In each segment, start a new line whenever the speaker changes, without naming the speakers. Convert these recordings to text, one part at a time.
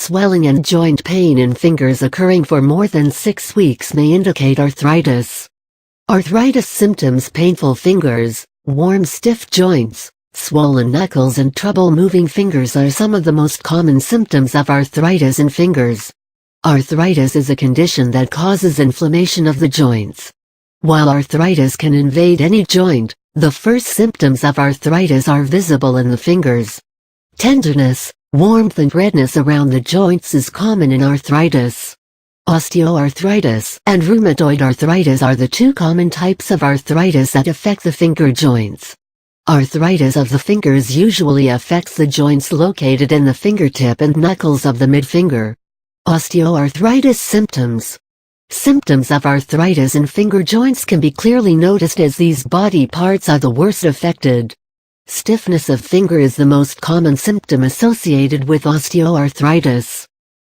Swelling and joint pain in fingers occurring for more than 6 weeks may indicate arthritis. Arthritis symptoms: painful fingers, warm stiff joints, swollen knuckles and trouble moving fingers are some of the most common symptoms of arthritis in fingers. Arthritis is a condition that causes inflammation of the joints. While arthritis can invade any joint, the first symptoms of arthritis are visible in the fingers. Tenderness, warmth and redness around the joints is common in arthritis. Osteoarthritis and rheumatoid arthritis are the two common types of arthritis that affect the finger joints. Arthritis of the fingers usually affects the joints located in the fingertip and knuckles of the midfinger. Osteoarthritis symptoms. Symptoms of arthritis in finger joints can be clearly noticed as these body parts are the worst affected. Stiffness of finger is the most common symptom associated with osteoarthritis.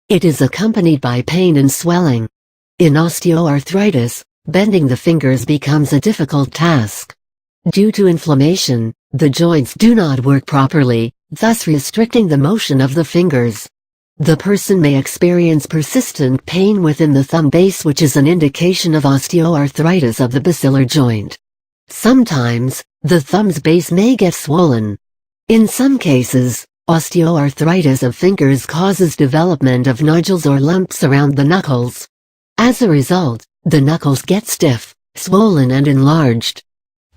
It is accompanied by pain and swelling. In osteoarthritis, bending the fingers becomes a difficult task. Due to inflammation, the joints do not work properly, thus restricting the motion of the fingers. The person may experience persistent pain within the thumb base, which is an indication of osteoarthritis of the basilar joint. Sometimes, the thumb's base may get swollen. In some cases, osteoarthritis of fingers causes development of nodules or lumps around the knuckles. As a result, the knuckles get stiff, swollen and enlarged.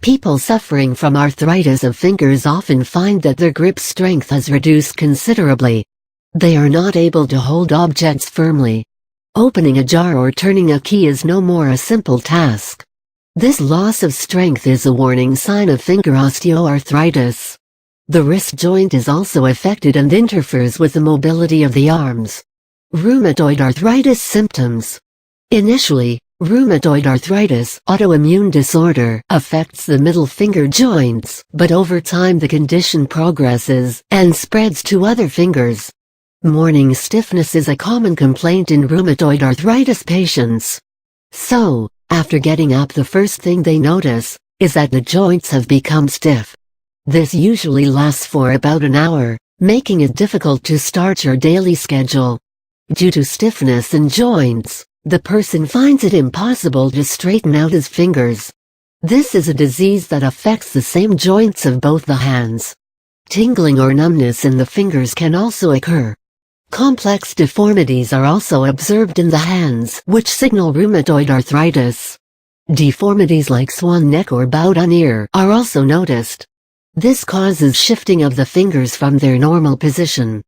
People suffering from arthritis of fingers often find that their grip strength has reduced considerably. They are not able to hold objects firmly. Opening a jar or turning a key is no more a simple task. This loss of strength is a warning sign of finger osteoarthritis. The wrist joint is also affected and interferes with the mobility of the arms. Rheumatoid arthritis symptoms. Initially, rheumatoid arthritis, autoimmune disorder, affects the middle finger joints, but over time the condition progresses and spreads to other fingers. Morning stiffness is a common complaint in rheumatoid arthritis patients. So, after getting up, the first thing they notice is that the joints have become stiff. This usually lasts for about an hour, making it difficult to start your daily schedule. Due to stiffness in joints, the person finds it impossible to straighten out his fingers. This is a disease that affects the same joints of both the hands. Tingling or numbness in the fingers can also occur. Complex deformities are also observed in the hands, which signal rheumatoid arthritis. Deformities like swan neck or bowed-on ear are also noticed. This causes shifting of the fingers from their normal position.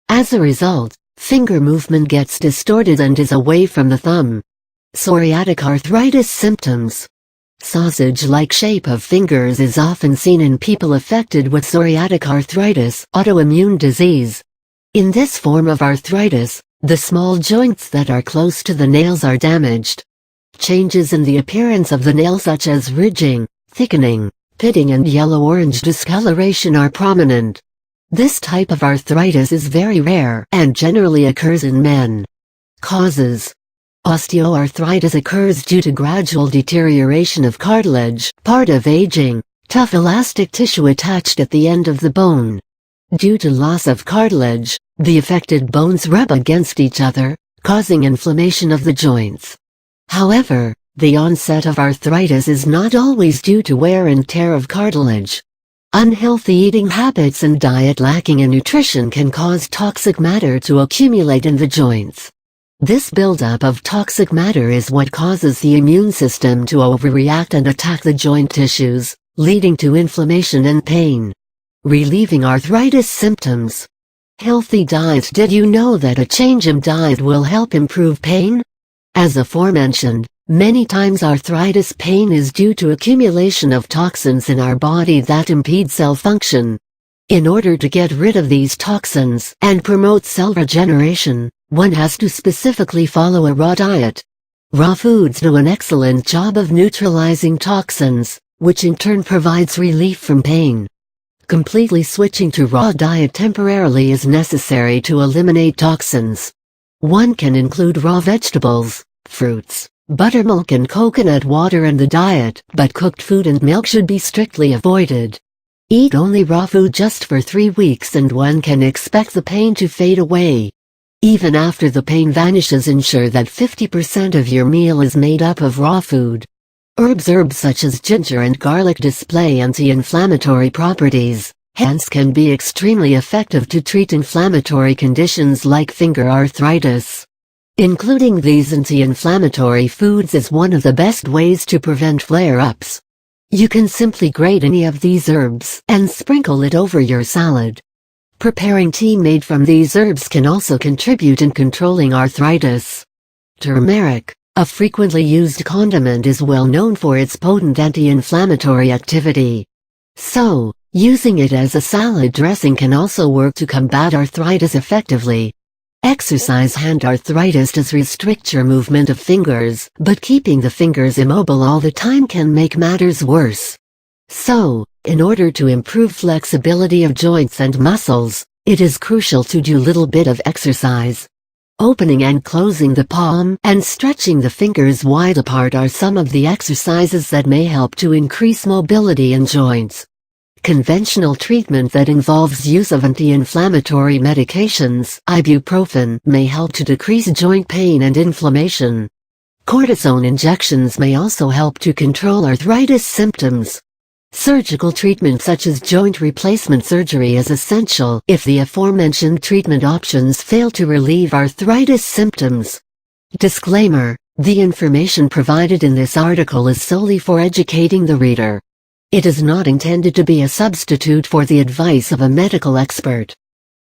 As a result, finger movement gets distorted and is away from the thumb. Psoriatic arthritis symptoms. Sausage-like shape of fingers is often seen in people affected with psoriatic arthritis, autoimmune disease. In this form of arthritis, the small joints that are close to the nails are damaged. Changes in the appearance of the nail such as ridging, thickening, pitting and yellow-orange discoloration are prominent. This type of arthritis is very rare and generally occurs in men. Causes. Osteoarthritis occurs due to gradual deterioration of cartilage, part of aging, tough elastic tissue attached at the end of the bone. Due to loss of cartilage, the affected bones rub against each other, causing inflammation of the joints. However, the onset of arthritis is not always due to wear and tear of cartilage. Unhealthy eating habits and diet lacking in nutrition can cause toxic matter to accumulate in the joints. This buildup of toxic matter is what causes the immune system to overreact and attack the joint tissues, leading to inflammation and pain. Relieving arthritis symptoms. Healthy diet. Did you know that a change in diet will help improve pain? As aforementioned, many times arthritis pain is due to accumulation of toxins in our body that impede cell function. In order to get rid of these toxins and promote cell regeneration, one has to specifically follow a raw diet. Raw foods do an excellent job of neutralizing toxins, which in turn provides relief from pain. Completely switching to raw diet temporarily is necessary to eliminate toxins. One can include raw vegetables, fruits, buttermilk and coconut water in the diet, but cooked food and milk should be strictly avoided. Eat only raw food just for 3 weeks and one can expect the pain to fade away. Even after the pain vanishes, ensure that 50% of your meal is made up of raw food. Herbs such as ginger and garlic display anti-inflammatory properties, hence can be extremely effective to treat inflammatory conditions like finger arthritis. Including these anti-inflammatory foods is one of the best ways to prevent flare-ups. You can simply grate any of these herbs and sprinkle it over your salad. Preparing tea made from these herbs can also contribute in controlling arthritis. Turmeric, a frequently used condiment, is well known for its potent anti-inflammatory activity. So, using it as a salad dressing can also work to combat arthritis effectively. Exercise. Hand arthritis does restrict your movement of fingers, but keeping the fingers immobile all the time can make matters worse. So, in order to improve flexibility of joints and muscles, it is crucial to do a little bit of exercise. Opening and closing the palm and stretching the fingers wide apart are some of the exercises that may help to increase mobility in joints. Conventional treatment that involves use of anti-inflammatory medications, ibuprofen, may help to decrease joint pain and inflammation. Cortisone injections may also help to control arthritis symptoms. Surgical treatment such as joint replacement surgery is essential if the aforementioned treatment options fail to relieve arthritis symptoms. Disclaimer: the information provided in this article is solely for educating the reader. It is not intended to be a substitute for the advice of a medical expert.